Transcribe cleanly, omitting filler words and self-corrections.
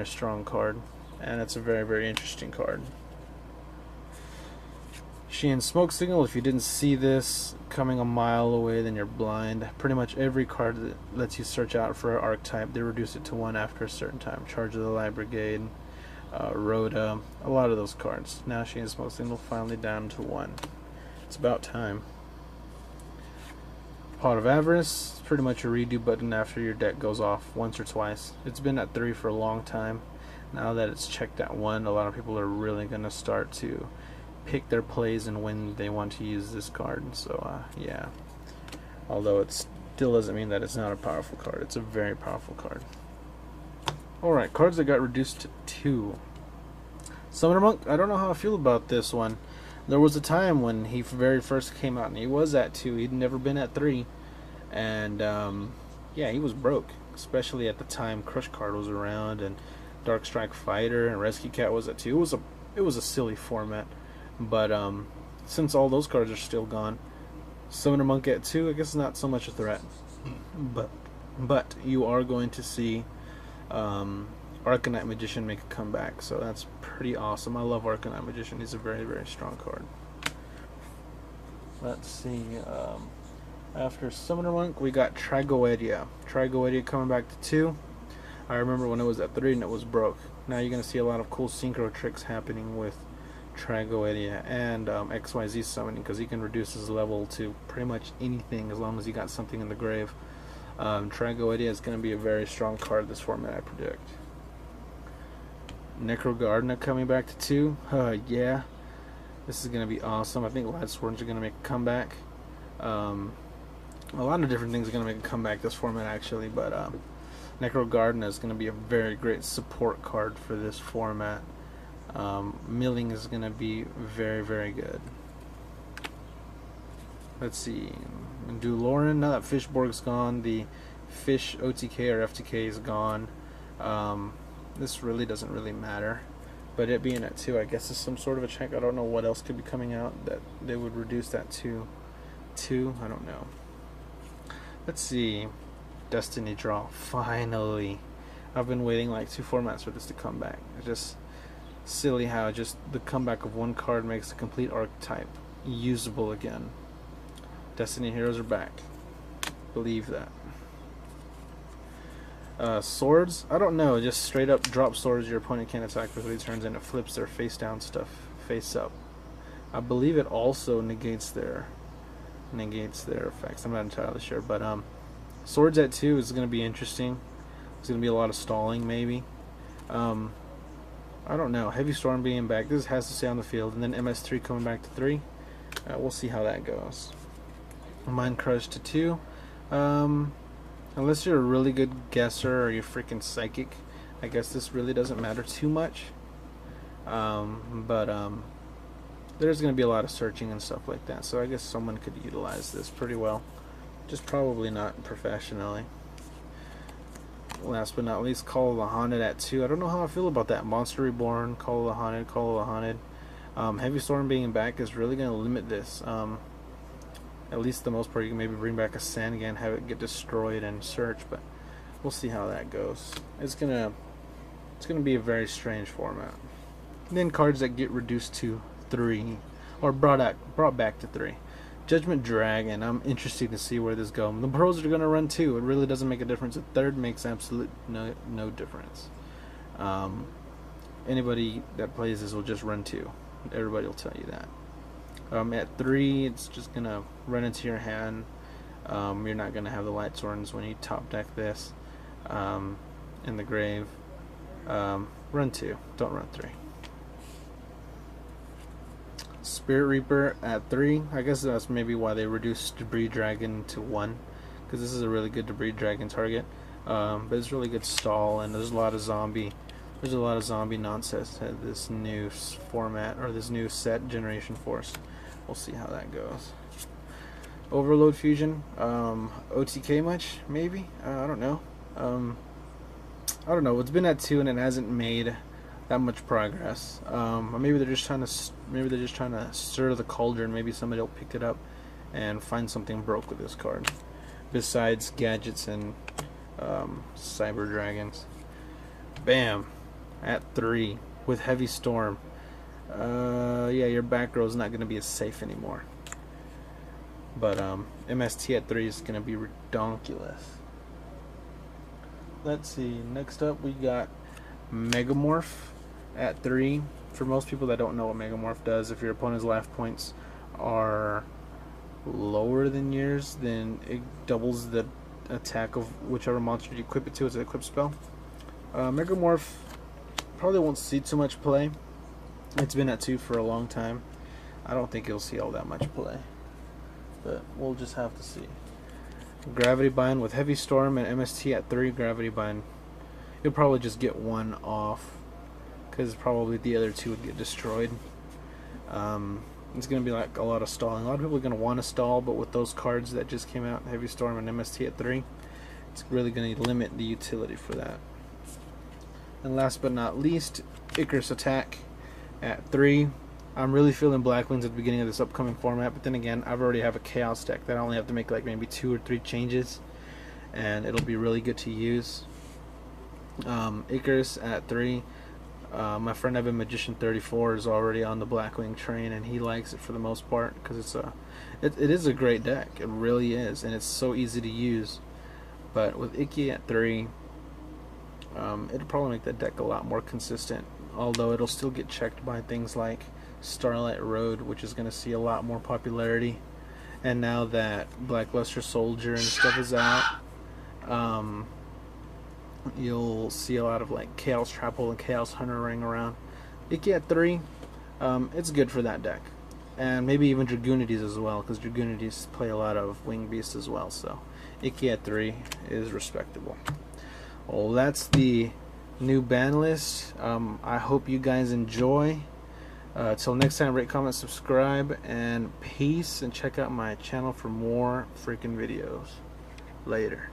very strong card, and it's a very, very interesting card. Sheehan Smoke Signal, if you didn't see this coming a mile away, then you're blind. Pretty much every card that lets you search out for an archetype, they reduce it to 1 after a certain time. Charge of the Light Brigade, Rhoda, a lot of those cards. Now Sheehan Smoke Signal finally down to 1. It's about time. Pot of Avarice, pretty much a redo button after your deck goes off once or twice. It's been at 3 for a long time. Now that it's checked at 1, a lot of people are really going to start to pick their plays and when they want to use this card. So yeah, although it still doesn't mean that it's not a powerful card. It's a very powerful card. Alright, cards that got reduced to 2. Summoner Monk, I don't know how I feel about this one. There was a time when he very first came out and he was at 2. He'd never been at 3, and yeah, he was broke, especially at the time Crush Card was around and Dark Strike Fighter and Rescue Cat was at 2. It was a silly format. But since all those cards are still gone, Summoner Monk at 2, I guess is not so much a threat. But you are going to see Arcanite Magician make a comeback, so that's pretty awesome. I love Arcanite Magician. He's a very, very strong card. Let's see. After Summoner Monk, we got Tragoedia. Tragoedia coming back to 2. I remember when it was at 3 and it was broke. Now you're going to see a lot of cool synchro tricks happening with Tragoedia and XYZ summoning, because he can reduce his level to pretty much anything as long as he got something in the grave. Tragoedia is going to be a very strong card this format, I predict. Necrogardna coming back to 2. Yeah, this is going to be awesome. I think Light Swords are going to make a comeback. A lot of different things are going to make a comeback this format, actually, but Necrogardna is going to be a very great support card for this format. Milling is going to be very, very good. Let's see. Duloran, now that Fishborg's gone, the Fish OTK or FTK is gone. This really doesn't really matter. But it being at 2, I guess is some sort of a check. I don't know what else could be coming out that they would reduce that to 2. I don't know. Let's see. Destiny Draw. Finally. I've been waiting like 2 formats for this to come back. It's just silly how just the comeback of one card makes a complete archetype usable again. Destiny Heroes are back. Believe that. Swords, I don't know, just straight up drop swords your opponent can't attack for 3 turns and it flips their face down stuff face up. I believe it also negates their effects. I'm not entirely sure, but swords at 2 is going to be interesting. There's going to be a lot of stalling maybe. I don't know. Heavy Storm being back. This has to stay on the field. And then MS3 coming back to 3. We'll see how that goes. Mind Crush to 2. Unless you're a really good guesser or you're freaking psychic, I guess this really doesn't matter too much. But there's going to be a lot of searching and stuff like that. So I guess someone could utilize this pretty well. Just probably not professionally. Last but not least, Call of the Haunted at 2. I don't know how I feel about that. Monster Reborn, Call of the Haunted, Call of the Haunted. Heavy Storm being back is really going to limit this. At least the most part, you can maybe bring back a Sand, have it get destroyed and search, but we'll see how that goes. It's gonna be a very strange format. And then cards that get reduced to 3 or brought back to 3. Judgment Dragon, I'm interested to see where this goes. The pros are going to run 2. It really doesn't make a difference. A 3rd makes absolute no difference. Anybody that plays this will just run 2. Everybody will tell you that. At 3, it's just going to run into your hand. You're not going to have the Light Swords when you top deck this in the grave. Run 2. Don't run 3. Spirit Reaper at 3. I guess that's maybe why they reduced Debris Dragon to 1, because this is a really good Debris Dragon target. But it's really good stall, and there's a lot of zombie nonsense at this new format, or this new set, Generation Force. We'll see how that goes. Overload Fusion, OTK much? Maybe? I don't know. I don't know. It's been at 2 and it hasn't made that much progress. Maybe they're just trying to stir the cauldron. Maybe somebody will pick it up and find something broke with this card, besides gadgets and cyber dragons. Bam. at 3 with heavy storm. Yeah, your back row is not going to be as safe anymore. But MST at 3 is going to be redonkulous. Let's see. Next up, we got Megamorph at 3. For most people that don't know what Megamorph does, if your opponent's life points are lower than yours, then it doubles the attack of whichever monster you equip it to as an equip spell. Megamorph probably won't see too much play. It's been at 2 for a long time. I don't think it'll see all that much play, but we'll just have to see. Gravity Bind with Heavy Storm and MST at 3. Gravity Bind, you'll probably just get 1 off, because probably the other 2 would get destroyed. It's going to be like a lot of stalling. A lot of people are going to want to stall, but with those cards that just came out, Heavy Storm and MST at 3, it's really going to limit the utility for that. And last but not least, Icarus Attack at 3. I'm really feeling Black Wings at the beginning of this upcoming format, but then again, I've already have a Chaos deck that I only have to make like maybe 2 or 3 changes, and it'll be really good to use. Icarus at 3. My friend Evan Magician 34 is already on the Blackwing train, and he likes it for the most part because it is a great deck. It really is, and it's so easy to use. But with Icky at 3, it'll probably make that deck a lot more consistent, although it'll still get checked by things like Starlight Road, which is going to see a lot more popularity. And now that Blackluster Soldier and stuff is out, you'll see a lot of like Chaos Trapple and Chaos Hunter running around. Icky at 3, it's good for that deck, and maybe even Dragoonides as well, because Dragoonides play a lot of Wing Beasts as well. So Icky at 3 is respectable. Well, that's the new ban list. I hope you guys enjoy. Till next time, rate, comment, subscribe, and peace, and check out my channel for more freaking videos. Later.